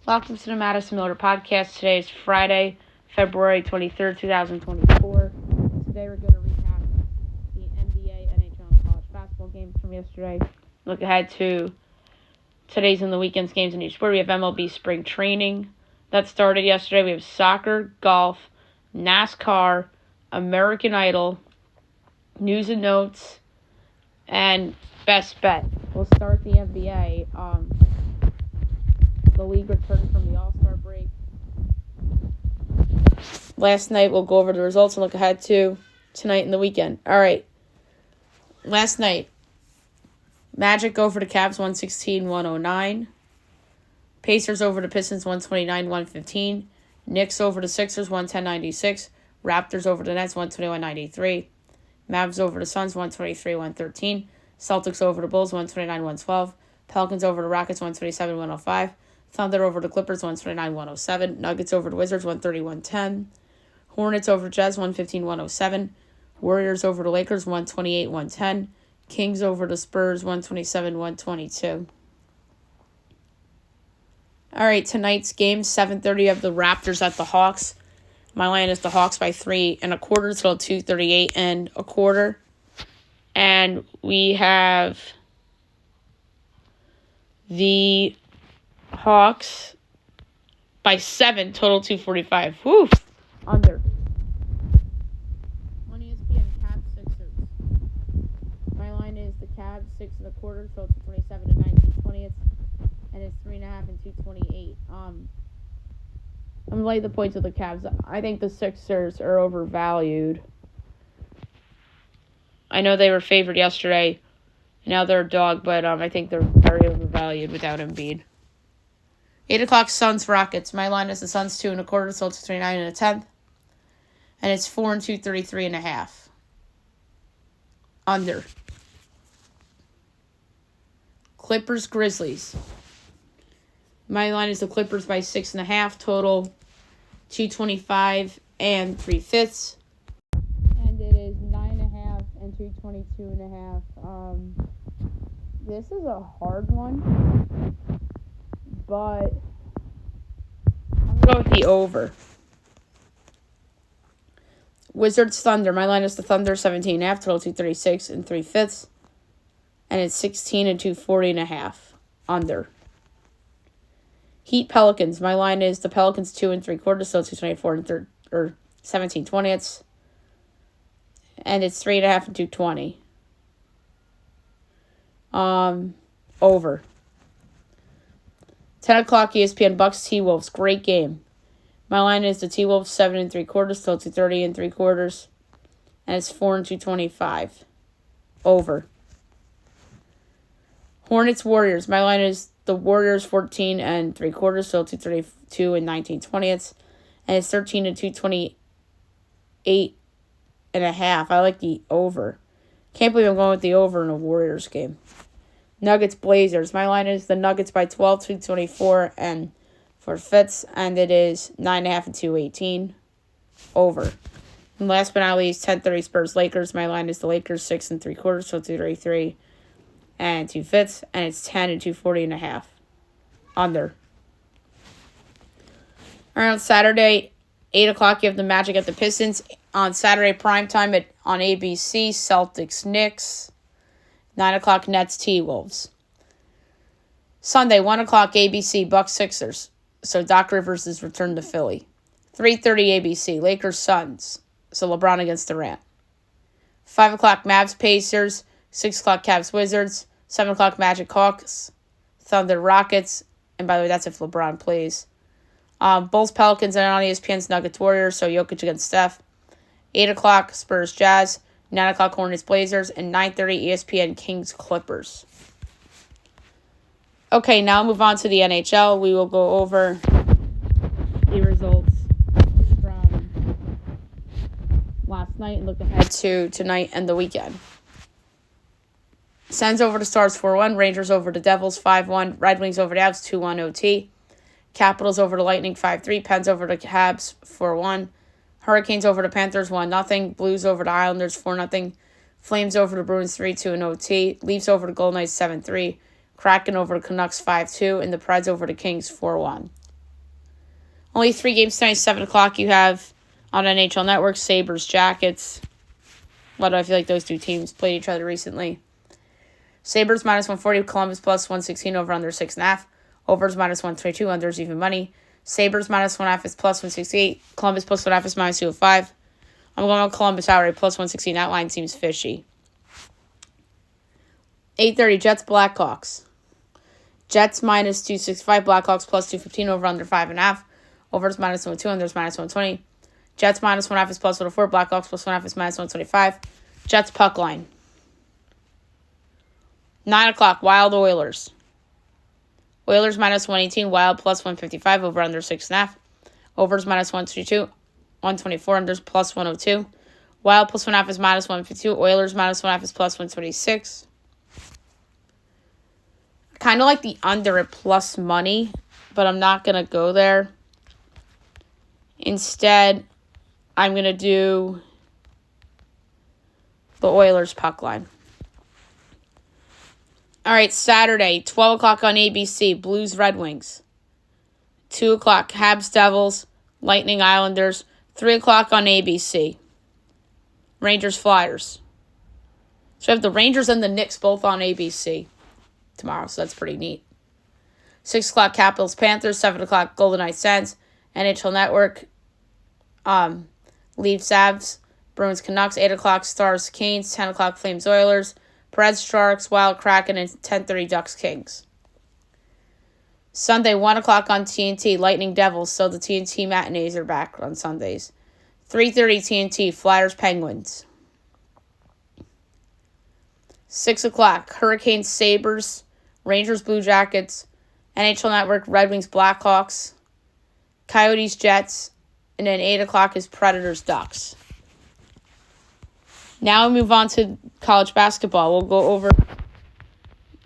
Welcome to the Madison Miller Podcast. Today is Friday, February 23rd, 2024. Today we're going to recap the NBA, NHL, and college basketball games from yesterday. Look ahead to today's and the weekend's games in each sport. We have MLB spring training that started yesterday. We have soccer, golf, NASCAR, American Idol, news and notes, and best bet. We'll start the NBA. The league returned from the All-Star break last night. We'll go over the results and look ahead to tonight and the weekend. All right. Last night, Magic over the Cavs 116-109. Pacers over the Pistons 129-115. Knicks over the Sixers 110-96. Raptors over the Nets 121-93. Mavs over the Suns 123-113. Celtics over the Bulls 129-112. Pelicans over the Rockets 127-105. Thunder over the Clippers 129-107. Nuggets over the Wizards 130-110. Hornets over the Jazz 115-107. Warriors over the Lakers 128-110. Kings over the Spurs 127-122. All right, tonight's game 7:30 of the Raptors at the Hawks. My line is the Hawks by 3.25 till 2:38.25. And we have the Hawks by 7, total 245. Woo! Under. On ESPN, Cavs Sixers. My line is the Cavs 6.25, total 227 and 19/20, and it's 3.5 and 228. I'm gonna lay the points of the Cavs. I think the Sixers are overvalued. I know they were favored yesterday. Now they're a dog, but I think they're very overvalued without Embiid. 8 o'clock, Suns Rockets. My line is the Suns 2.25, so it's 29 1/10. And it's 4 and 233.5. Under. Clippers Grizzlies. My line is the Clippers by 6.5, total 225 and 3/5. And it is 9.5 and 222.5. This is a hard one, but I'm going to go with the over. Wizards Thunder. My line is the Thunder 17.5, total 236 and 3/5. And it's 16 and 240.5. Under. Heat Pelicans. My line is the Pelicans 2.75, so 224 and 17/20. And it's 3.5 and 220. Over. 10 o'clock ESPN Bucks T-Wolves. Great game. My line is the T-Wolves 7.75, so 230 and 3/4. And it's 4 and 225. Over. Hornets Warriors. My line is the Warriors 14.75, so 232 and 19/20. And it's 13 and 228.5. I like the over. Can't believe I'm going with the over in a Warriors game. Nuggets Blazers. My line is the Nuggets by 12, 224 and 4/5, and it is 9.5 and 218. Over. And last but not least, 10:30 Spurs Lakers. My line is the Lakers 6.75, so 233 and 2/5, and it's 10 and 240.5. Under. Around Saturday, 8 o'clock, you have the Magic at the Pistons. On Saturday primetime on ABC, Celtics Knicks. 9 o'clock, Nets T-Wolves. Sunday, 1 o'clock, ABC, Bucks Sixers. So Doc Rivers is returned to Philly. 3:30 ABC, Lakers Suns. So LeBron against Durant. 5 o'clock, Mavs Pacers. 6 o'clock, Cavs Wizards. 7 o'clock, Magic Hawks. Thunder Rockets. And by the way, that's if LeBron plays. Bulls Pelicans, and on ESPN's Nuggets Warriors. So Jokic against Steph. 8 o'clock, Spurs Jazz. 9 o'clock, Hornets Blazers. And 9:30 ESPN Kings Clippers. Okay, now move on to the NHL. We will go over the results from last night and look ahead to tonight and the weekend. Sens over the Stars 4-1. Rangers over the Devils 5-1. Red Wings over the Avs 2-1 OT. Capitals over the Lightning 5-3. Pens over the Habs 4-1. Hurricanes over the Panthers 1-0. Blues over the Islanders 4-0. Flames over the Bruins 3-2 in OT. Leafs over the Golden Knights 7-3. Kraken over the Canucks 5-2. And the Preds over the Kings 4-1. Only 3 games tonight, 7 o'clock. You have on NHL Network, Sabres, Jackets. Why do I feel like those two teams played each other recently? Sabres minus 140, Columbus plus 116 over under 6.5. Overs minus 122, unders even money. Sabres minus 1.5 is plus 168. Columbus plus 1.5 is minus 205. I'm going with Columbus outright plus 116. That line seems fishy. 8:30, Jets, Blackhawks. Jets minus 265, Blackhawks plus 215 over under 5.5. Overs minus 102, unders minus 120. Jets minus 1.5 is plus 104, Blackhawks plus 1.5 is minus 125. Jets puck line. 9 o'clock, Wild, Oilers. Oilers minus 118, Wild plus 155 over under 6.5. Overs minus 122, 124, unders plus 102. Wild plus 1.5 is minus 152. Oilers minus 1.5 is plus 126. Kind of like the under at plus money, but I'm not going to go there. Instead, I'm going to do the Oilers puck line. All right, Saturday, 12 o'clock on ABC, Blues, Red Wings. 2 o'clock, Habs, Devils, Lightning, Islanders. 3 o'clock on ABC, Rangers, Flyers. So I have the Rangers and the Knicks both on ABC tomorrow, so that's pretty neat. 6 o'clock, Capitals, Panthers. 7 o'clock, Golden Knights, Sens. NHL Network, Leafs, Avs, Bruins, Canucks. 8 o'clock, Stars, Canes. 10 o'clock, Flames, Oilers. Preds, Sharks, Wild, Kraken, and 10:30, Ducks, Kings. Sunday, 1 o'clock on TNT, Lightning, Devils. So the TNT matinees are back on Sundays. 3:30 TNT, Flyers, Penguins. 6 o'clock, Hurricanes, Sabres, Rangers, Blue Jackets, NHL Network, Red Wings, Blackhawks, Coyotes, Jets, and then 8 o'clock is Predators, Ducks. Now we move on to college basketball. We'll go over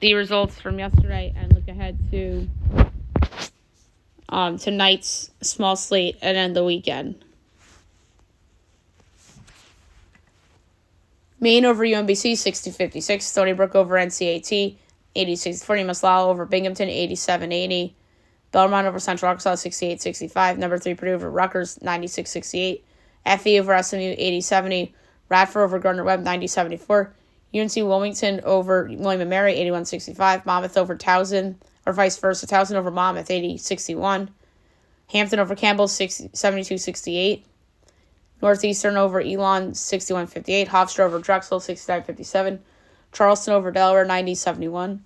the results from yesterday and look ahead to tonight's small slate and then the weekend. Maine over UMBC, 60-56. Stony Brook over NCAT, 86-40. Maslala over Binghamton, 87-80. Belmont over Central Arkansas, 68-65. Number 3, Purdue over Rutgers, 96-68. FE over SMU, 80-70. Radford over Gardner-Webb, 90-74. UNC Wilmington over William & Mary, 81-65. Monmouth over Towson, or vice versa. Towson over Monmouth, 80-61. Hampton over Campbell, 72-68. Northeastern over Elon, 61-58. Hofstra over Drexel, 69-57. Charleston over Delaware, 90-71.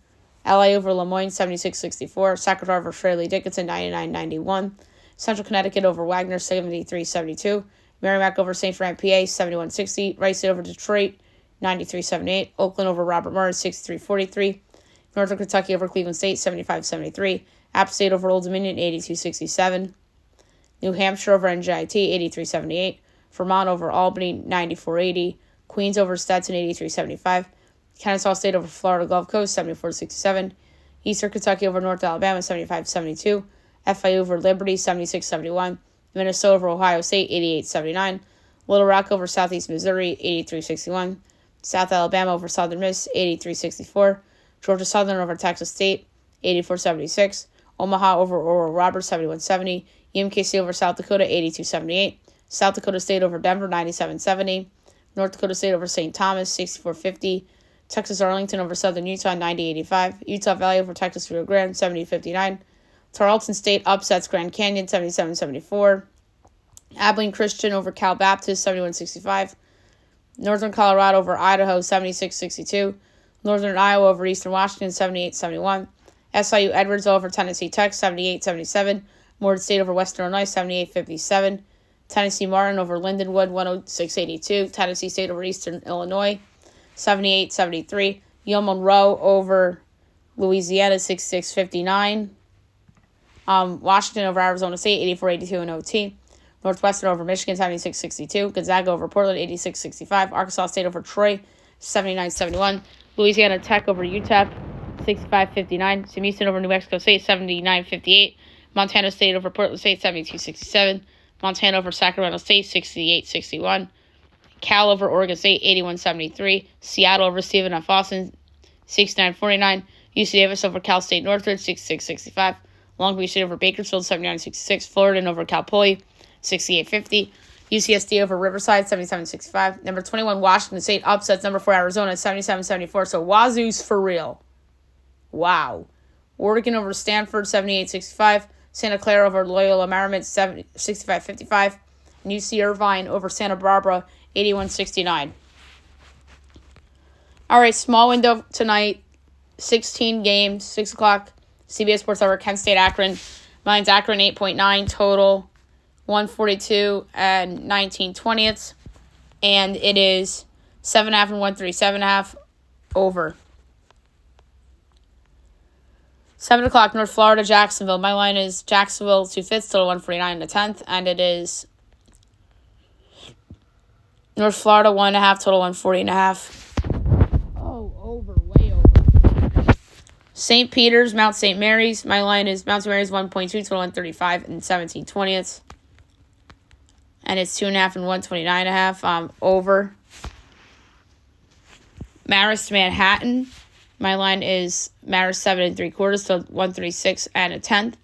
LA over Lemoyne, 76-64. Sacramento over Shirley Dickinson, 99-91. Central Connecticut over Wagner, 73-72. Merrimack over St. Fran, PA, 71-60. Rice over Detroit, 93-78. Oakland over Robert Morris, 63-43. Northern Kentucky over Cleveland State, 75-73. App State over Old Dominion, 82-67. New Hampshire over NJIT, 83-78. Vermont over Albany, 94-80. Queens over Stetson, 83-75. Kennesaw State over Florida Gulf Coast, 74-67. Eastern Kentucky over North Alabama, 75-72. FIU over Liberty, 76-71. Minnesota over Ohio State, 88-79. Little Rock over Southeast Missouri, 83-61. South Alabama over Southern Miss, 83-64. Georgia Southern over Texas State, 84-76. Omaha over Oral Roberts, 71-70. UMKC over South Dakota, 82-78. South Dakota State over Denver, 97-70. North Dakota State over St. Thomas, 64-50. Texas Arlington over Southern Utah, 90-85. Utah Valley over Texas Rio Grande, 70-59. Tarleton State upsets Grand Canyon, 77-74. Abilene Christian over Cal Baptist, 71-65. Northern Colorado over Idaho, 76-62. Northern Iowa over Eastern Washington, 78-71. SIU Edwards over Tennessee Tech, 78-77. Morehead State over Western Illinois, 78-57. Tennessee Martin over Lindenwood, 106-82. Tennessee State over Eastern Illinois, 78-73. Yale Monroe over Louisiana, 66-59. Washington over Arizona State, 84-82 in OT. Northwestern over Michigan, 76-62. Gonzaga over Portland, 86-65. Arkansas State over Troy, 79-71. Louisiana Tech over UTEP, 65-59. Sam Houston over New Mexico State, 79-58. Montana State over Portland State, 72-67. Montana over Sacramento State, 68-61. Cal over Oregon State, 81-73. Seattle over Stephen F. Austin, 69-49. UC Davis over Cal State Northridge, 66-65. Long Beach State over Bakersfield, 79-66. Florida over Cal Poly, 68-50. UCSD over Riverside, 77-65. Number 21, Washington State upsets number 4, Arizona, 77-74. So Wazoo's for real. Wow. Oregon over Stanford, 78-65. Santa Clara over Loyola Marymount, 65-55. And UC Irvine over Santa Barbara, 81-69. All right, small window tonight. 16 games, 6 o'clock. CBS Sports over Kent State Akron. Mine's Akron 8.9 total, 142 and 19/20. And it is 7.5 and 137 7.5 over. 7 o'clock, North Florida, Jacksonville. My line is Jacksonville 2/5 total, 149 and 1/10. And it is North Florida 1.5 total, 140 and 1/2. Over, way over. St. Peter's, Mount St. Mary's. My line is Mount St. Mary's 1.2 total, 135 and 17/20. And it's 2.5 and 129 and 1/2. Over. Marist, Manhattan. My line is Marist 7 3/4 to 136 and 1/10.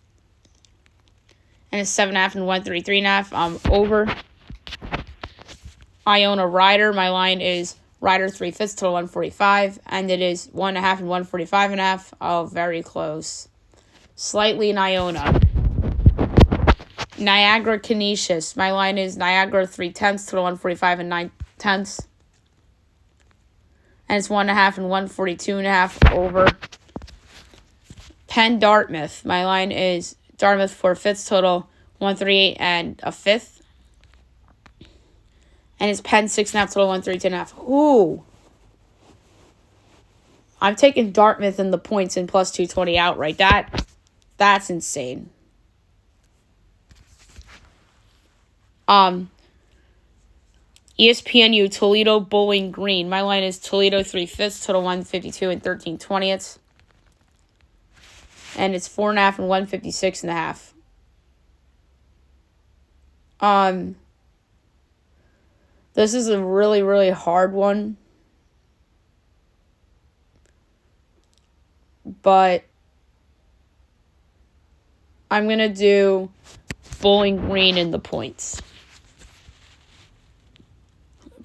And it's 7.5 and 133 and 1/2. Over. Iona, Ryder. My line is Ryder 3/5 total, 145, and it is 1.5 and 145 and 1/2. Oh, very close. Slightly in Iona. Niagara, Canisius. My line is Niagara 3/10 total, 145 and 9/10. And it's 1.5 and 142 and 1/2 over. Penn, Dartmouth. My line is Dartmouth 4/5 total, 138 and 1/5. And it's Penn 6.5 total, 132 and 1/2. Ooh. I'm taking Dartmouth in the points and plus 220 outright. That's insane. ESPNU, Toledo, Bowling Green. My line is Toledo 3/5 total, 152 and 13/20. And it's 4.5 and 156 and 1/2. This is a really, really hard one. But I'm going to do Bowling Green in the points.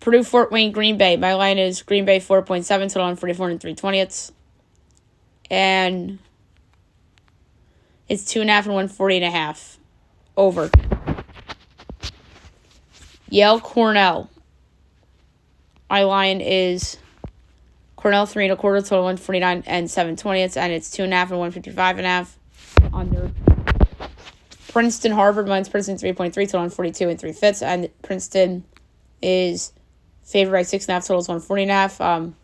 Purdue, Fort Wayne, Green Bay. My line is Green Bay 4.7 total, 144 and 3/20. And it's 2.5 and 140 and 1/2. Over. Yale, Cornell. My line is Cornell 3 1/4 total, 149 and 7/20, and it's 2.5 and 155 and 1/2. Under. Princeton, Harvard. Mine's Princeton 3.3 total, 142 and 3/5, and Princeton is favored by 6.5 totals, 140 and 1/2. I'm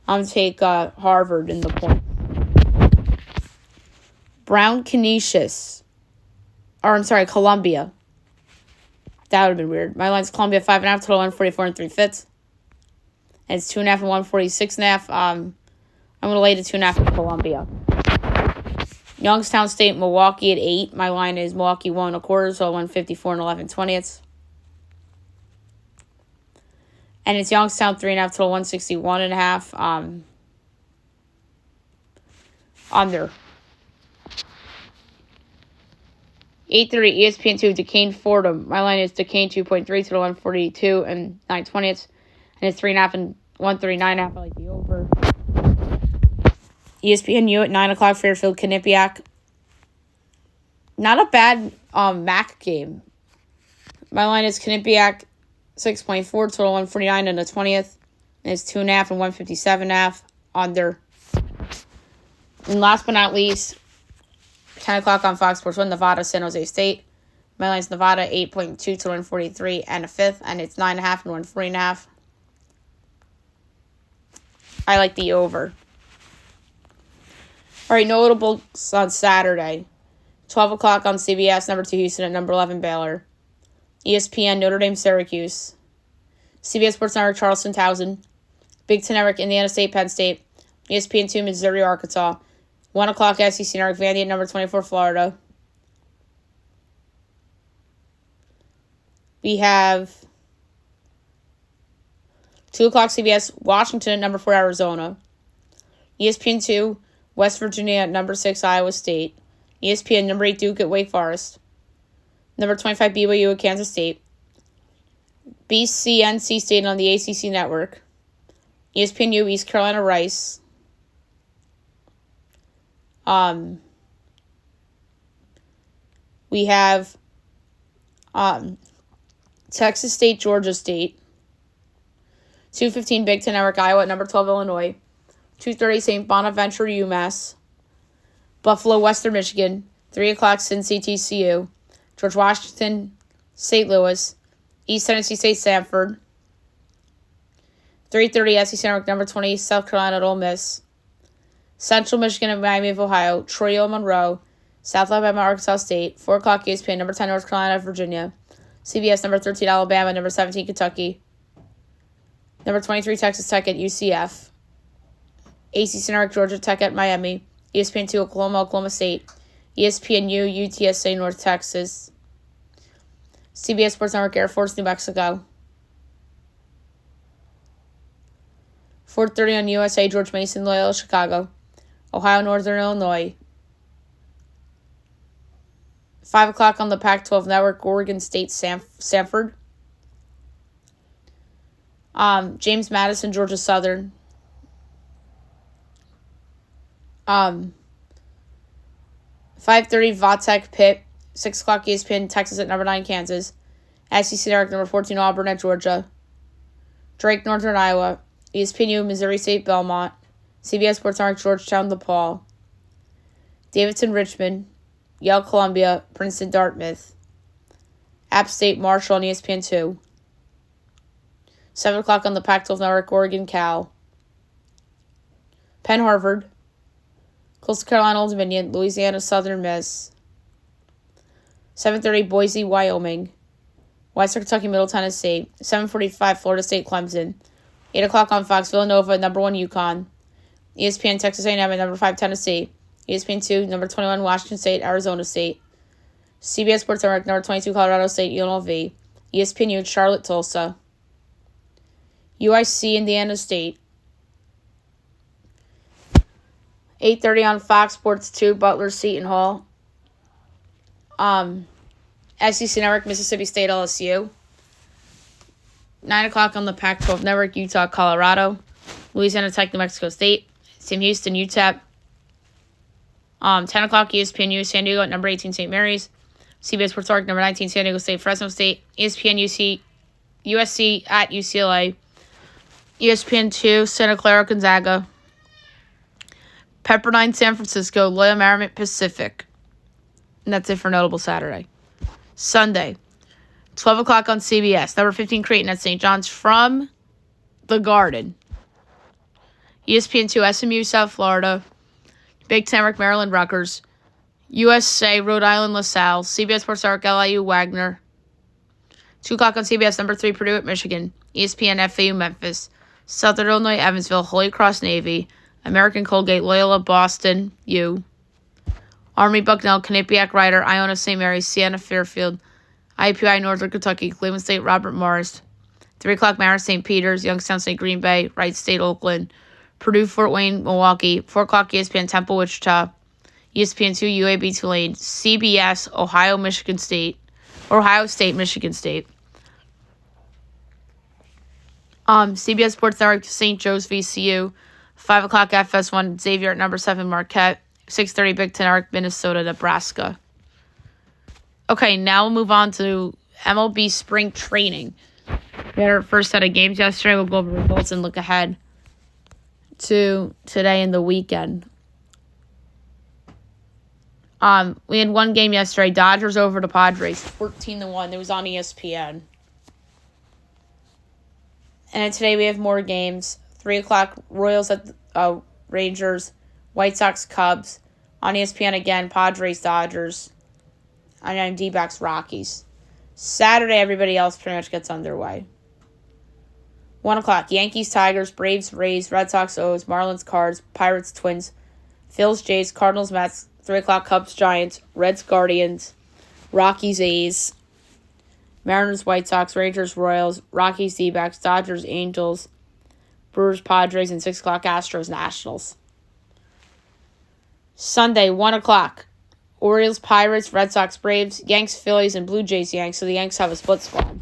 gonna take Harvard in the point. Brown, Canisius. Or I'm sorry, Columbia. That would have been weird. My line's Columbia 5.5 total, 144 and 3/5. And it's 2.5 and 146 and 1/2. I'm gonna lay the 2.5 for Columbia. Youngstown State, Milwaukee at 8. My line is Milwaukee 1 1/4, so 154 and 11/20. And it's Youngstown 3.5 total, 161 and 1/2. Under. 8:30 ESPN2, Duquesne, Fordham. My line is Duquesne 2.3 total, 142 and 9/20. And it's 3.5 and 139 and 1/2. I like the over. ESPNU at 9 o'clock, Fairfield, Quinnipiac. Not a bad MAC game. My line is Quinnipiac 6.4 total, 149 and 1/20. And it's 2.5 and 157 and 1/2. Under. And last but not least, 10 o'clock on Fox Sports 1, Nevada, San Jose State. My line's Nevada 8.2 to 143 and 1/5, and it's 9.5 and 140 and 1/2. I like the over. All right, notables on Saturday. 12 o'clock on CBS, number 2 Houston at number 11 Baylor. ESPN, Notre Dame, Syracuse. CBS Sports Network, Charleston, Towson. Big Ten Network, Indiana State, Penn State. ESPN2, Missouri, Arkansas. 1 o'clock SEC Network, Vandy at number 24, Florida. We have 2 o'clock CBS, Washington at number 4, Arizona. ESPN2, West Virginia at number 6, Iowa State. ESPN number 8 Duke at Wake Forest. Number 25 BYU at Kansas State. BCNC State on the ACC Network. ESPNU East Carolina Rice. We have Texas State, Georgia State. 2:15 Big Ten Network, Iowa at number 12 Illinois. 2:30 St. Bonaventure, UMass. Buffalo, Western Michigan. 3 o'clock Cincy, TCU. George Washington, St. Louis. East Tennessee State, Sanford. 3:30 SEC Network, number 20 South Carolina at Ole Miss. Central Michigan and Miami of Ohio. Troy, Monroe. South Alabama, Arkansas State. 4 o'clock ESPN, number 10 North Carolina, Virginia. CBS, number 13 Alabama, number 17 Kentucky. Number 23 Texas Tech at UCF. ACC Network, Georgia Tech at Miami. ESPN2 Oklahoma State. ESPNU UTSA North Texas. CBS Sports Network Air Force New Mexico. 4:30 on USA George Mason Loyola Chicago. Ohio Northern Illinois. 5 o'clock on the Pac-12 Network Oregon State Sanford. James Madison Georgia Southern. 5:30 Vatech Pitt. 6 o'clock ESPN Texas at number 9 Kansas. SEC Network number 14 Auburn at Georgia. Drake Northern Iowa. ESPNU Missouri State Belmont. CBS Sports Network Georgetown DePaul. Davidson Richmond. Yale Columbia. Princeton Dartmouth. App State Marshall on ESPN2. 7 o'clock on the Pac-12 Network Oregon Cal. Penn Harvard. Coastal Carolina Old Dominion. Louisiana Southern Miss. 7:30 Boise Wyoming. Western Kentucky Middle Tennessee. 7:45 Florida State Clemson. 8 o'clock on Fox Villanova at number 1 UConn. ESPN Texas A&M at number 5 Tennessee. ESPN2 number 21 Washington State Arizona State. CBS Sports Network number 22 Colorado State UNLV. ESPNU Charlotte Tulsa. UIC Indiana State. 8:30 on Fox Sports 2 Butler Seton Hall. SEC Network Mississippi State LSU. 9 o'clock on the Pac-12 Network Utah Colorado. Louisiana Tech New Mexico State. Sam Houston UTEP. 10 o'clock ESPNU San Diego at number 18 St. Mary's. CBS Sports Network number 19 San Diego State Fresno State. ESPN USC at UCLA. ESPN2 Santa Clara Gonzaga. Pepperdine San Francisco. Loyola Marymount Pacific. And that's it for Notable Saturday. Sunday, 12 o'clock on CBS. Number 15 Creighton at St. John's from the Garden. ESPN2 SMU South Florida. Big Ten Network Maryland Rutgers. USA Rhode Island LaSalle. CBS Sports Network LIU Wagner. 2 o'clock on CBS. Number 3 Purdue at Michigan. ESPN FAU Memphis. Southern Illinois Evansville. Holy Cross Navy. American Colgate Loyola Boston U. Army Bucknell, Quinnipiac Rider, Iona St. Mary's, Siena Fairfield, IUPUI Northern Kentucky, Cleveland State Robert Morris, 3 o'clock Marist St. Peter's, Youngstown State Green Bay, Wright State Oakland, Purdue Fort Wayne Milwaukee, 4 o'clock ESPN Temple Wichita, ESPN2 UAB Tulane, CBS Ohio State Michigan State. CBS Sports Network St. Joe's VCU, 5 o'clock FS1 Xavier at number 7 Marquette. 6:30 Big Ten Network, Minnesota, Nebraska. Okay, now we'll move on to MLB spring training. We had our first set of games yesterday. We'll go over results and look ahead to today and the weekend. We had one game yesterday. Dodgers over the Padres, 14-1. It was on ESPN. And then today we have more games. 3 o'clock, Royals at Rangers. White Sox, Cubs. On ESPN again, Padres, Dodgers. And then D-backs, Rockies. Saturday, everybody else pretty much gets underway. 1 o'clock, Yankees, Tigers, Braves, Rays, Red Sox, O's, Marlins, Cards, Pirates, Twins, Phils, Jays, Cardinals, Mets. 3 o'clock, Cubs, Giants, Reds, Guardians, Rockies, A's, Mariners, White Sox, Rangers, Royals, Rockies, D-backs, Dodgers, Angels, Brewers, Padres, and 6 o'clock, Astros, Nationals. Sunday, 1 o'clock. Orioles, Pirates, Red Sox, Braves, Yanks, Phillies, and Blue Jays, Yanks. So the Yanks have a split squad.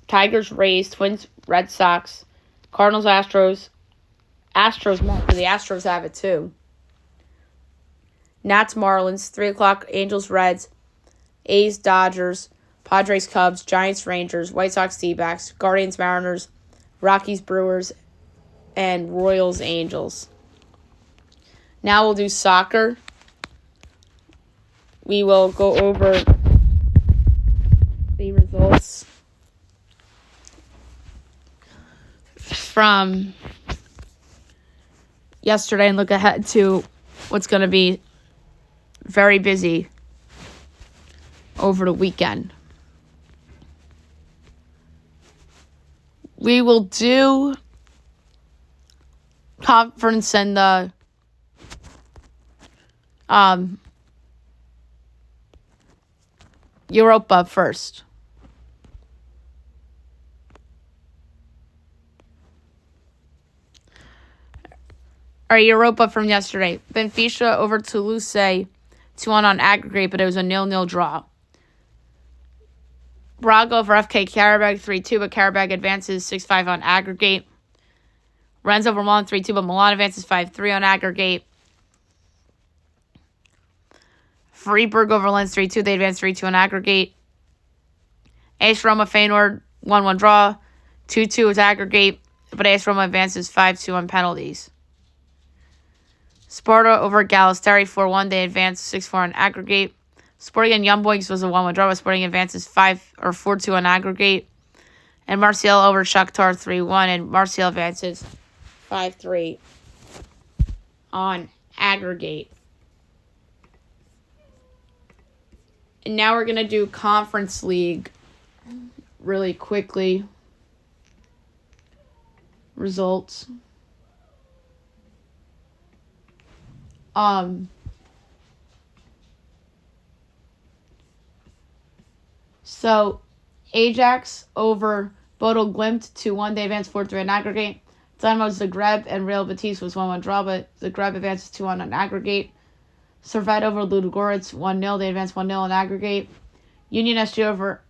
Tigers, Rays, Twins, Red Sox, Cardinals, Astros, Mets. So the Astros have it too. Nats, Marlins, 3 o'clock, Angels, Reds, A's, Dodgers, Padres, Cubs, Giants, Rangers, White Sox, D-backs, Guardians, Mariners, Rockies, Brewers, and Royals, Angels. Now we'll do soccer. We will go over the results from yesterday and look ahead to what's going to be very busy over the weekend. We will do conference and the Europa first. All right, Europa from yesterday. Benfica over Toulouse, 2-1 on aggregate, but it was a 0-0 draw. Braga over FK Karabag, 3-2, but Karabag advances 6-5 on aggregate. Rennes over Milan, 3-2, but Milan advances 5-3 on aggregate. Freiburg over Lens, 3-2. They advance 3-2 on aggregate. AS Roma Feyenoord, 1-1 draw. 2-2 is aggregate, but AS Roma advances 5-2 on penalties. Sparta over Galatasaray, 4-1. They advance 6-4 on aggregate. Sporting and Young Boys was a 1-1 draw, but Sporting advances 4-2 on aggregate. And Marseille over Shakhtar, 3-1, and Marseille advances 5-3 on aggregate. And now we're going to do Conference League really quickly. Results. So, Ajax over Bodo Glimt, 2-1. They advance 4-3 on aggregate. Dynamo Zagreb and Real Betis was 1-1 draw, but Zagreb advances 2-1 on aggregate. Servette over Ludogorets, 1-0. They advance 1-0 on aggregate. Union SG over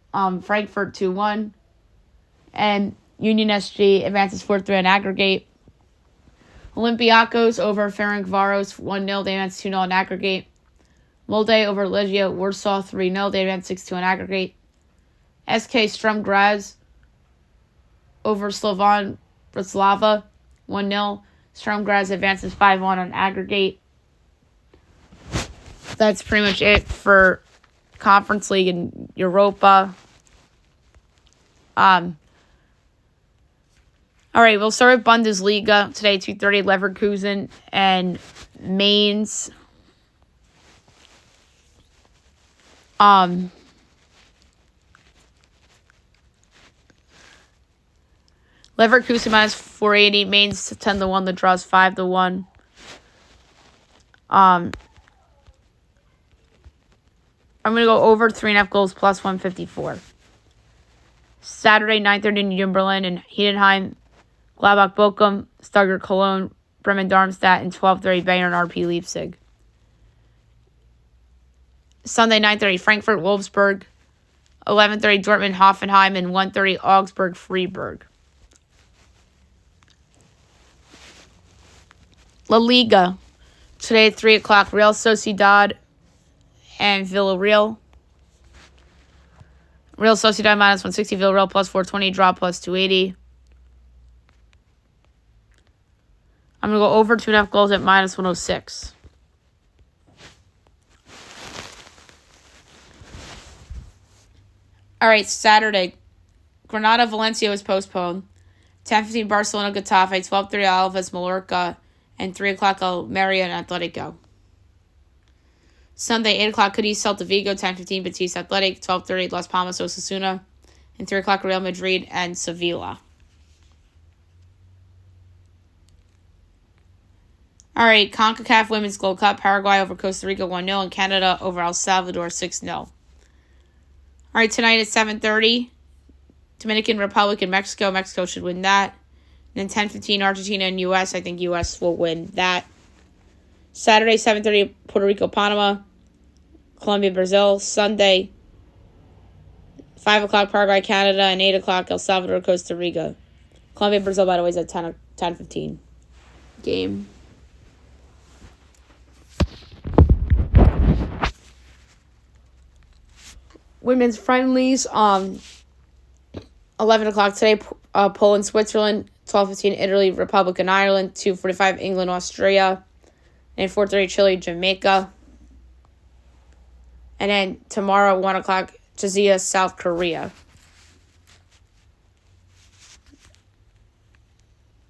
Frankfurt, 2-1. And Union SG advances 4-3 on aggregate. Olympiacos over Ferencváros, 1-0. They advance 2-0 on aggregate. Molde over Legia Warsaw, 3-0. They advance 6-2 on aggregate. SK Sturm Graz over Slovan Bratislava, 1-0. Sturm Graz advances 5-1 on aggregate. That's pretty much it for Conference League and Europa. All right, we'll start with Bundesliga today, 2:30, Leverkusen and Mainz. Leverkusen minus 480, Mainz 10-1, the draws 5-1. I'm going to go over 3.5 goals plus 154. Saturday, 9:30 in Union Berlin and Heidenheim, Gladbach Bochum, Stuttgart Cologne, Bremen Darmstadt, and 12:30 Bayern RP Leipzig. Sunday, 9:30 Frankfurt Wolfsburg, 11:30 Dortmund Hoffenheim, and 1:30 Augsburg Freiburg. La Liga. Today at 3 o'clock, Real Sociedad and Villarreal. Real Sociedad minus 160, Villarreal plus 420, draw plus 280. I'm going to go over 2.5 goals at minus 106. All right, Saturday. Granada Valencia was postponed. 10:15 Barcelona Getafe, 12:30 Alaves Mallorca, and 3 o'clock Almeria and Atletico. Sunday, 8 o'clock Cadiz Celta Vigo, 10:15 Betis Athletic, 12:30 Las Palmas Osasuna, and 3 o'clock Real Madrid and Sevilla. All right, CONCACAF Women's Gold Cup, Paraguay over Costa Rica 1-0, and Canada over El Salvador 6-0. All right, tonight at 7:30, Dominican Republic and Mexico. Mexico should win that. And then 10:15 Argentina and U.S. I think U.S. will win that. Saturday, 7:30 Puerto Rico, Panama. Colombia, Brazil. Sunday, 5 o'clock, Paraguay, Canada, and 8 o'clock, El Salvador, Costa Rica. Colombia, Brazil, by the way, is at 10:15 game. Women's friendlies, 11 o'clock today, Poland, Switzerland, 12:15, Italy, Republic, and Ireland, 2:45, England, Austria, and 4:30, Chile, Jamaica. And then tomorrow, 1 o'clock, Jazia, South Korea.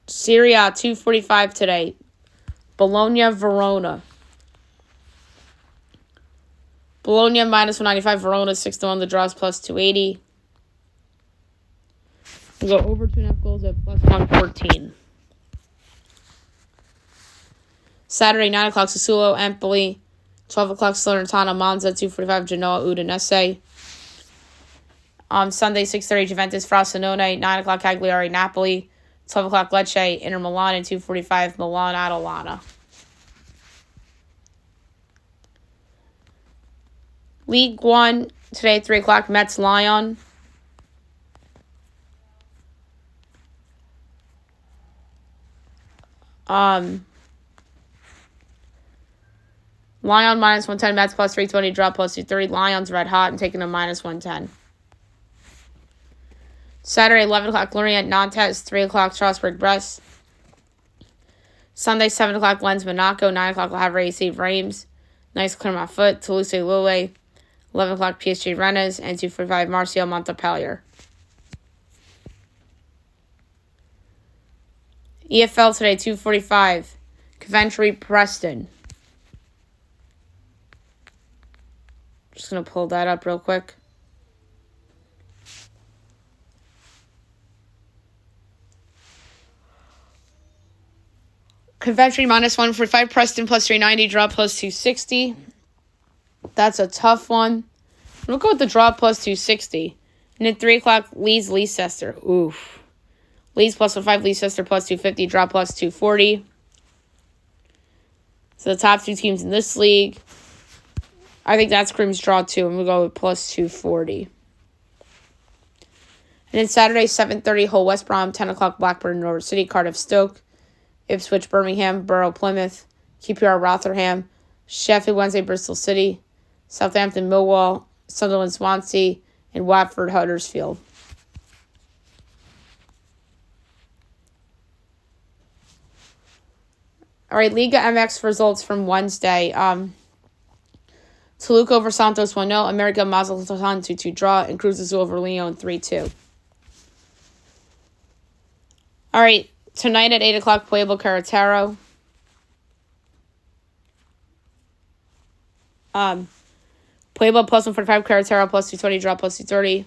Syria, 2:45 today, Bologna, Verona. Bologna minus 195, Verona 6-1, the draws plus 280. We'll go over 2.5 goals at plus 114. Saturday, 9 o'clock, Sassuolo, Empoli. 12 o'clock, Salernitana, Monza. 2:45, Genoa, Udinese. Sunday, 6:30, Juventus, Frosinone. 9 o'clock, Cagliari, Napoli. 12 o'clock, Lecce, Inter Milan. And 2:45, Milan, Atalanta. League One, today, 3 o'clock, Mets, Lyon. Lyon minus 110, Mets plus 320, draw plus 230. Lions red hot and taking a minus 110. Saturday, 11 o'clock, Lorient, Nantes. 3 o'clock, Strasbourg, Brest. Sunday, 7 o'clock, Lens, Monaco. 9 o'clock, Le Havre, AC, Reims. Nice Clermont-Foot, Toulouse, Lille. 11 o'clock, PSG, Rennes. And 2:45, Marseille, Montpellier. EFL today, 2:45, Coventry, Preston. Just going to pull that up real quick. Coventry minus 145, Preston plus 390, draw plus 260. That's a tough one. We'll go with the draw plus 260. And then 3 o'clock, Leeds, Leicester. Oof. Leeds plus 1.5, Leicester plus 250, draw plus 240. So the top two teams in this league. I think that screams draw too. And we'll go with plus 240. And then Saturday, 7:30, Hull, West Brom. 10 o'clock, Blackburn, Norwich City. Cardiff, Stoke. Ipswich, Birmingham. Borough, Plymouth. QPR, Rotherham. Sheffield Wednesday, Bristol City. Southampton, Millwall. Sunderland, Swansea. And Watford, Huddersfield. All right, Liga MX results from Wednesday. Toluca over Santos 1-0. America Mazatlan 2-2 draw. And Cruz Azul over Leon 3-2. All right, tonight at 8 o'clock, Puebla Querétaro. Puebla plus 145, Querétaro plus 220, draw plus 230.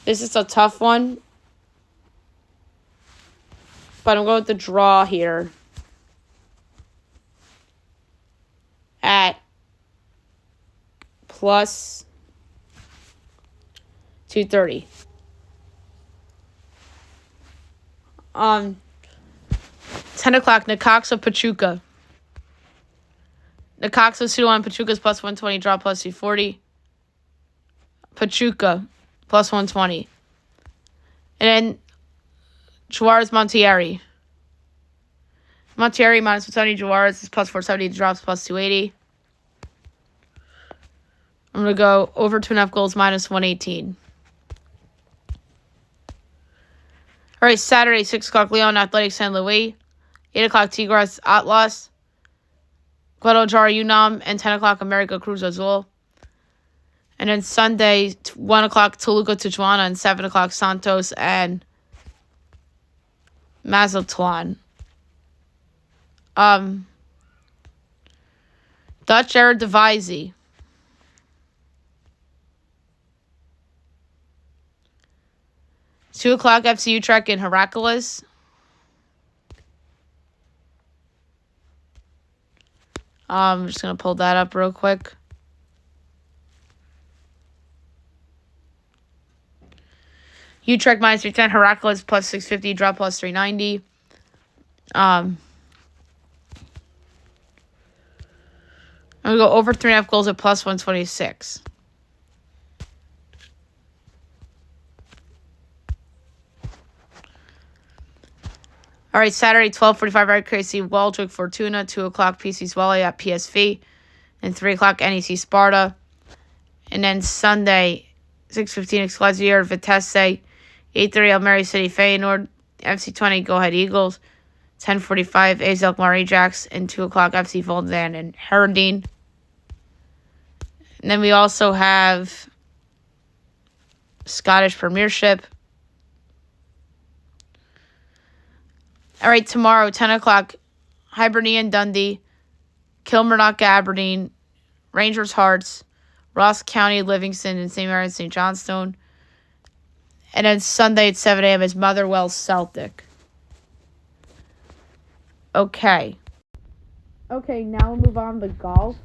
This is a tough one. But I'm going with the draw here. At plus 230. 10 o'clock, Necaxa, Pachuca. Necaxa 2-1, Pachuca's plus 120, draw plus 240. Pachuca plus 120. And then Juarez, Monterrey. Monterrey minus 170, Juarez is plus 470, drops plus 280. I'm going to go over 2.5 goals minus 118. All right, Saturday, 6 o'clock, Leon Athletic San Luis. 8 o'clock, Tigres Atlas. Guadalajara Unam. And 10 o'clock, America Cruz Azul. And then Sunday, 1 o'clock, Toluca Tijuana. And 7 o'clock, Santos and Mazatlan. Dutch Eredivisie. Two o'clock, FC Utrecht and Heracles. I'm just going to pull that up real quick. Utrecht minus 310, Heracles plus 650, draw plus 390. I'm going to go over 3.5 goals at plus 126. All right, Saturday, 12:45, Red Crazy Waldwick Fortuna, 2 o'clock PC Swally at PSV, and 3 o'clock NEC Sparta. And then Sunday, 6:15, Excelsior Vitesse, 8:30 Almere City Feyenoord, FC20 Go Ahead Eagles, 10:45 AZ Alkmaar Ajax, and 2 o'clock FC Volendam and Herendeen. And then we also have Scottish Premiership. All right, tomorrow, 10 o'clock, Hibernian Dundee, Kilmarnock Aberdeen, Rangers Hearts, Ross County Livingston, and St. Mary's St. Johnstone. And then Sunday at 7 a.m. is Motherwell Celtic. Okay, now we'll move on to golf.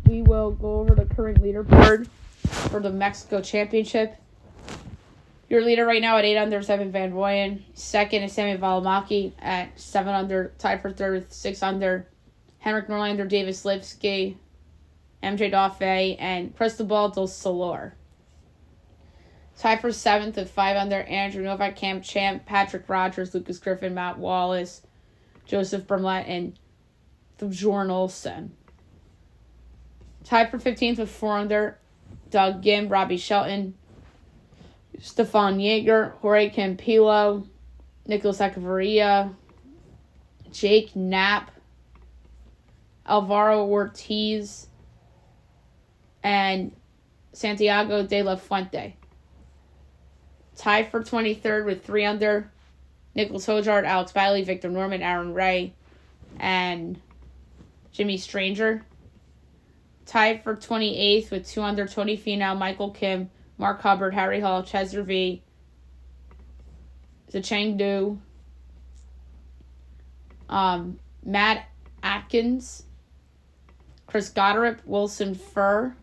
We will go over the current leaderboard for the Mexico Championship. Your leader right now at 8 under is Evan Van Rooyen. Second is Sammy Valimaki at 7 under. Tied for third with 6 under. Henrik Norlander, Davis Lipsky, MJ Daffé, and Cristobal del Solar. Tied for 7th with 5 under. Andrew Novak, Cam Champ, Patrick Rogers, Lucas Griffin, Matt Wallace, Joseph Burnlett, and Bjorn Olsen. Tied for 15th with 4 under. Doug Gim, Robbie Shelton, Stefan Yeager, Jorge Campillo, Nicholas Echevarria, Jake Knapp, Alvaro Ortiz, and Santiago de la Fuente. Tied for 23rd with 3 under, Nicholas Hojard, Alex Biley, Victor Norman, Aaron Ray, and Jimmy Stranger. Tied for 28th with 2 under, Tony Finau, Michael Kim, Mark Hubbard, Harry Hall, Chester V, Zheng Du, Matt Atkins, Chris Goddard, Wilson Furr,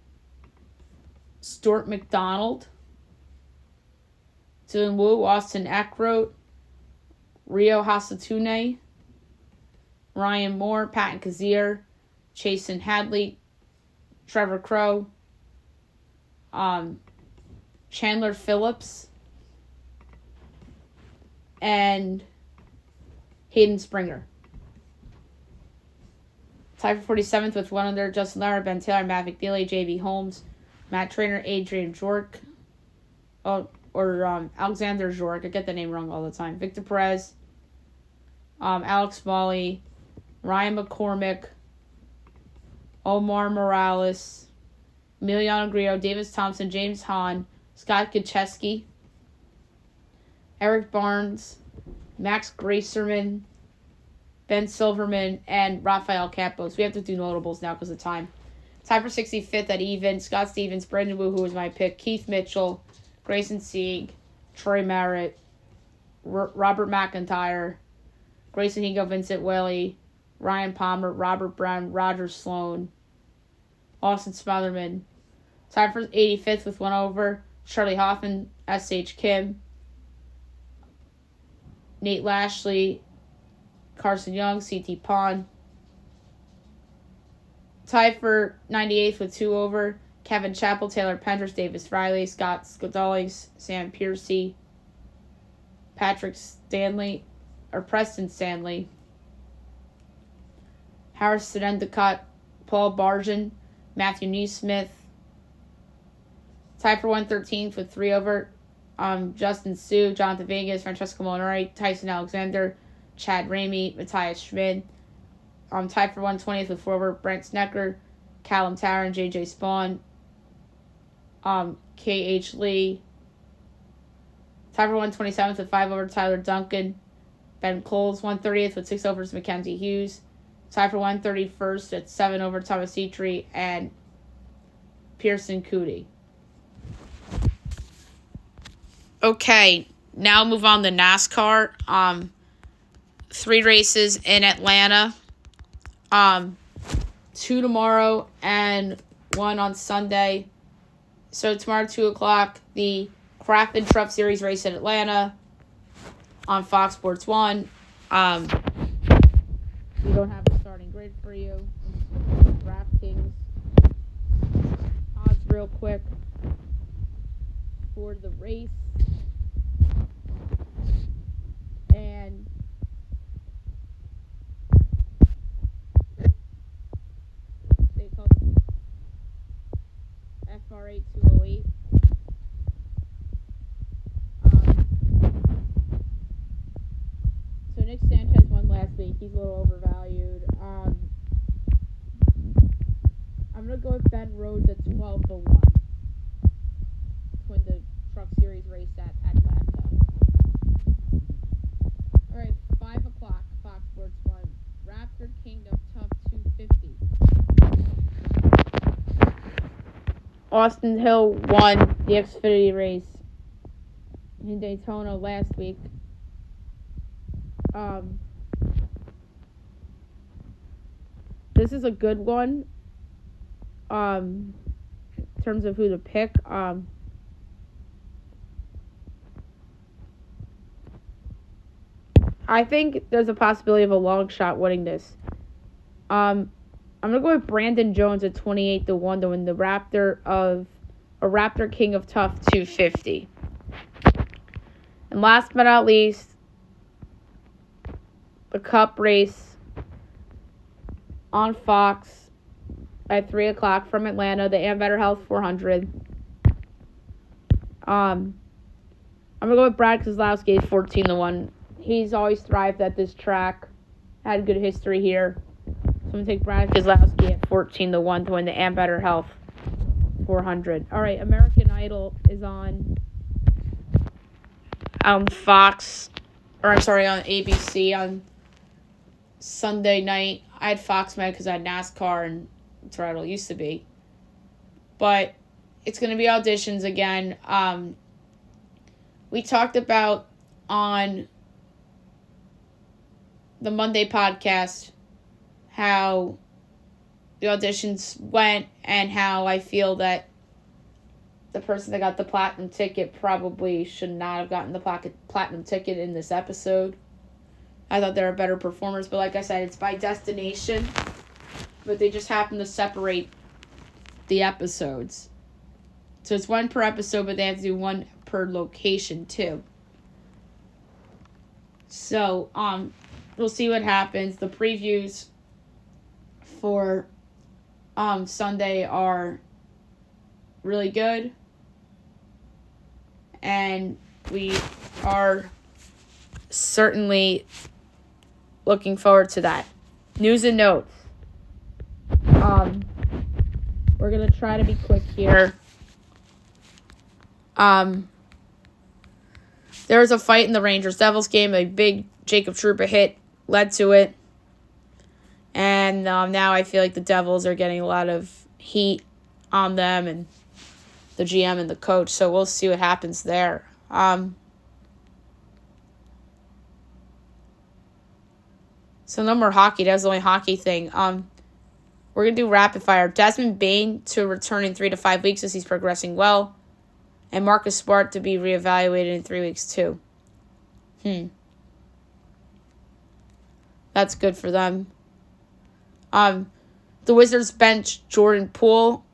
Stuart McDonald, Dylan Wu, Austin Eckroat, Rio Hasatune, Ryan Moore, Patton Kazir, Chasen Hadley, Trevor Crow, Chandler Phillips, and Hayden Springer. Tied for 47th with 1 under, Justin Lara, Ben Taylor, Matt McNeely, J.B. Holmes, Matt Trainer, Adrian Jork, Alexander Jork. I get the name wrong all the time. Victor Perez, Alex Smalley, Ryan McCormick, Omar Morales, Emiliano Grillo, Davis Thompson, James Hahn, Scott Gutcheski, Eric Barnes, Max Gracerman, Ben Silverman, and Rafael Campos. We have to do notables now because of time. Tied for 65th at even, Scott Stevens, Brendan Wu, who was my pick, Keith Mitchell, Grayson Sieg, Troy Merritt, Robert McIntyre, Grayson Higo, Vincent Whaley, Ryan Palmer, Robert Brown, Roger Sloan, Austin Smotherman. Tied for 85th with 1 over, Charlie Hoffman, S.H. Kim, Nate Lashley, Carson Young, C.T. Pond. Tied for 98th with 2 over, Kevin Chappell, Taylor Penders, Davis Riley, Scott Scodali, Sam Piercy, Preston Stanley, Harrison Endicott, Paul Barjan, Matthew Neesmith. Tied for 113th with 3 over, Justin Sue, Jonathan Vegas, Francesco Molinari, Tyson Alexander, Chad Ramey, Matthias Schmid. Tied for 120th with 4 over, Brent Snecker, Callum Tarrant, J.J. Spawn, K.H. Lee. Tied for 127th with 5 over, Tyler Duncan, Ben Coles. 130th with 6 overs, Mackenzie Hughes. Tied for 131st at 7 over, Thomas Citri and Pearson Cootie. Okay, now move on to NASCAR. 3 races in Atlanta. 2 tomorrow and 1 on Sunday. So tomorrow, 2 o'clock, the Crafton Truck Series race in Atlanta on Fox Sports 1. We don't have a starting grid for you. DraftKings odds real quick for the race. And they call it FRA 208. So Nick Sanchez won last week. He's a little overvalued. I'm going to go with Ben Rhodes at 12-1 to win the Truck Series race at Atlanta. All right, 5 o'clock, Fox Sports 1. Raptor Kingdom Tough 250. Austin Hill won the Xfinity race in Daytona last week. This is a good one. In terms of who to pick. I think there's a possibility of a long shot winning this. I'm gonna go with Brandon Jones at 28-1 to win the Raptor King of Tough 250. And last but not least, the Cup race on Fox at 3 o'clock from Atlanta, the Ambetter Health 400. I'm gonna go with Brad Keselowski at 14-1. He's always thrived at this track, had good history here. So I'm going to take Brad Keselowski at 14-1 to win the Ambetter Health 400. All right, American Idol is on Fox, on ABC on Sunday night. I had Fox Med because I had NASCAR, and that's where Idol used to be. But it's going to be auditions again. We talked about on the Monday podcast how the auditions went and how I feel that the person that got the platinum ticket probably should not have gotten the platinum ticket in this episode. I thought they were better performers, but like I said, it's by destination, but they just happen to separate the episodes. So it's one per episode, but they have to do one per location too. So, we'll see what happens. The previews for Sunday are really good. And we are certainly looking forward to that. News and notes. We're going to try to be quick here. There was a fight in the Rangers-Devils game. A big Jacob Trouba hit led to it. And now I feel like the Devils are getting a lot of heat on them and the GM and the coach. So we'll see what happens there. So no more hockey. That was the only hockey thing. We're going to do rapid fire. Desmond Bain to return in 3 to 5 weeks as he's progressing well. And Marcus Smart to be reevaluated in 3 weeks too. That's good for them. The Wizards bench Jordan Poole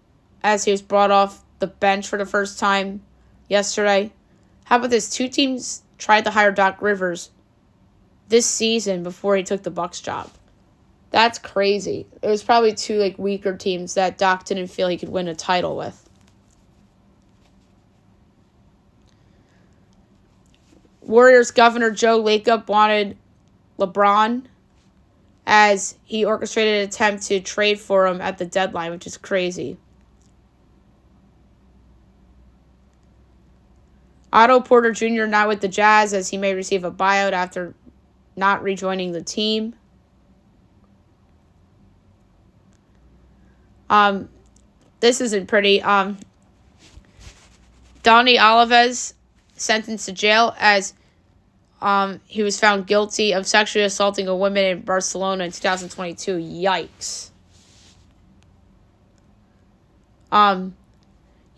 as he was brought off the bench for the first time yesterday. How about this? 2 teams tried to hire Doc Rivers this season before he took the Bucks job. That's crazy. It was probably 2 weaker teams that Doc didn't feel he could win a title with. Warriors Governor Joe Lacob wanted LeBron as he orchestrated an attempt to trade for him at the deadline, which is crazy. Otto Porter Jr. not with the Jazz as he may receive a buyout after not rejoining the team. This isn't pretty. Donny Alves sentenced to jail as he was found guilty of sexually assaulting a woman in Barcelona in 2022. Yikes.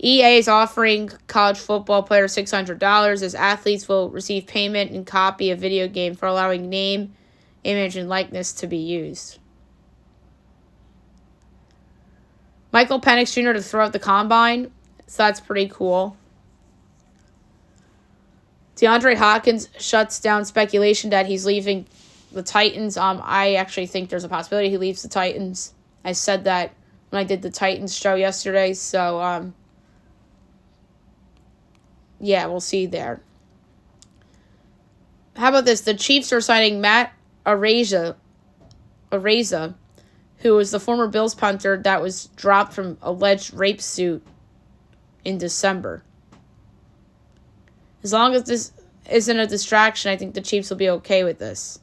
EA is offering college football players $600 as athletes will receive payment and copy a video game for allowing name image and likeness to be used. Michael Penix Jr. to throw out the combine, so that's pretty cool. DeAndre Hopkins shuts down speculation that he's leaving the Titans. I actually think there's a possibility he leaves the Titans. I said that when I did the Titans show yesterday, so yeah, we'll see there. How about this? The Chiefs are signing Matt Araiza, who was the former Bills punter that was dropped from alleged rape suit in December. As long as this isn't a distraction, I think the Chiefs will be okay with this.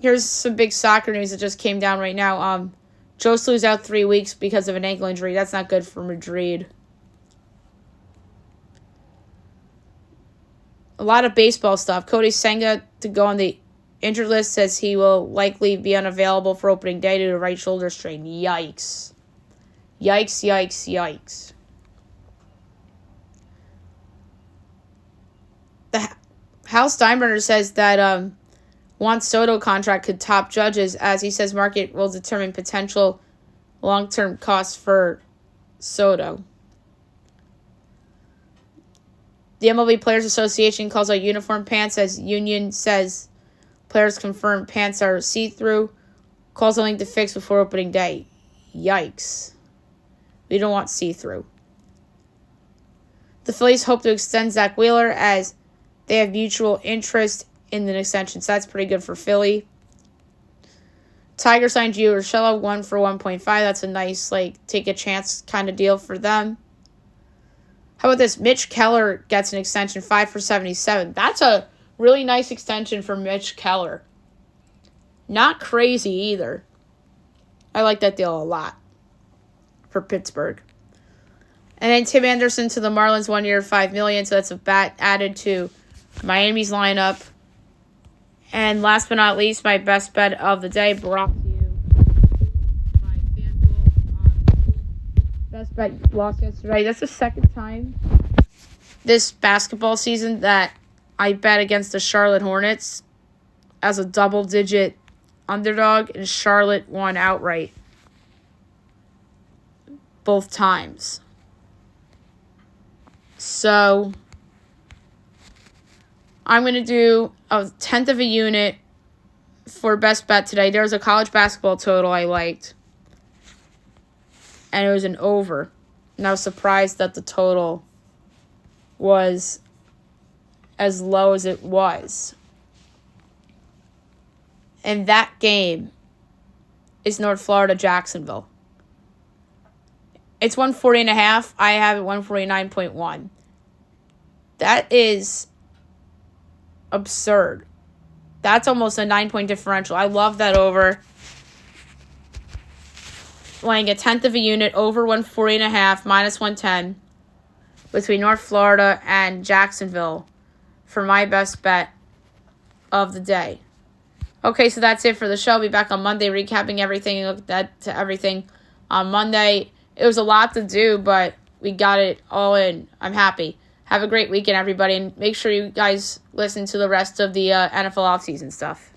Here's some big soccer news that just came down right now. Josu's out 3 weeks because of an ankle injury. That's not good for Madrid. A lot of baseball stuff. Cody Senga to go on the injured list says he will likely be unavailable for opening day due to right shoulder strain. Yikes. Yikes, yikes, yikes. The Hal Steinbrenner says that Juan Soto contract could top Judge's, as he says market will determine potential long-term costs for Soto. The MLB Players Association calls out uniform pants as union says players confirm pants are see-through. Calls on to fix before opening day. Yikes. We don't want see-through. The Phillies hope to extend Zach Wheeler as they have mutual interest in the extension. So that's pretty good for Philly. Tiger signed Gio Urshela 1 for 1.5. That's a nice, take a chance kind of deal for them. How about this? Mitch Keller gets an extension, 5 for 77. That's a really nice extension for Mitch Keller. Not crazy either. I like that deal a lot for Pittsburgh. And then Tim Anderson to the Marlins, 1 year, $5 million. So that's a bat added to Miami's lineup. And last but not least, my best bet of the day, brought to you by FanDuel. Best bet lost yesterday. That's the second time this basketball season that I bet against the Charlotte Hornets as a double-digit underdog, and Charlotte won outright both times. So I'm going to do a tenth of a unit for best bet today. There was a college basketball total I liked, and it was an over. And I was surprised that the total was as low as it was. And that game is North Florida, Jacksonville. It's 140.5. I have it 149.1. That is absurd. That's almost a 9-point differential. I love that over. Laying a tenth of a unit over 140.5 minus 110 between North Florida and Jacksonville for my best bet of the day. Okay, so that's it for the show. I'll be back on Monday recapping everything and looked at to everything on Monday. It was a lot to do, but we got it all in. I'm happy. Have a great weekend, everybody, and make sure you guys listen to the rest of the NFL offseason stuff.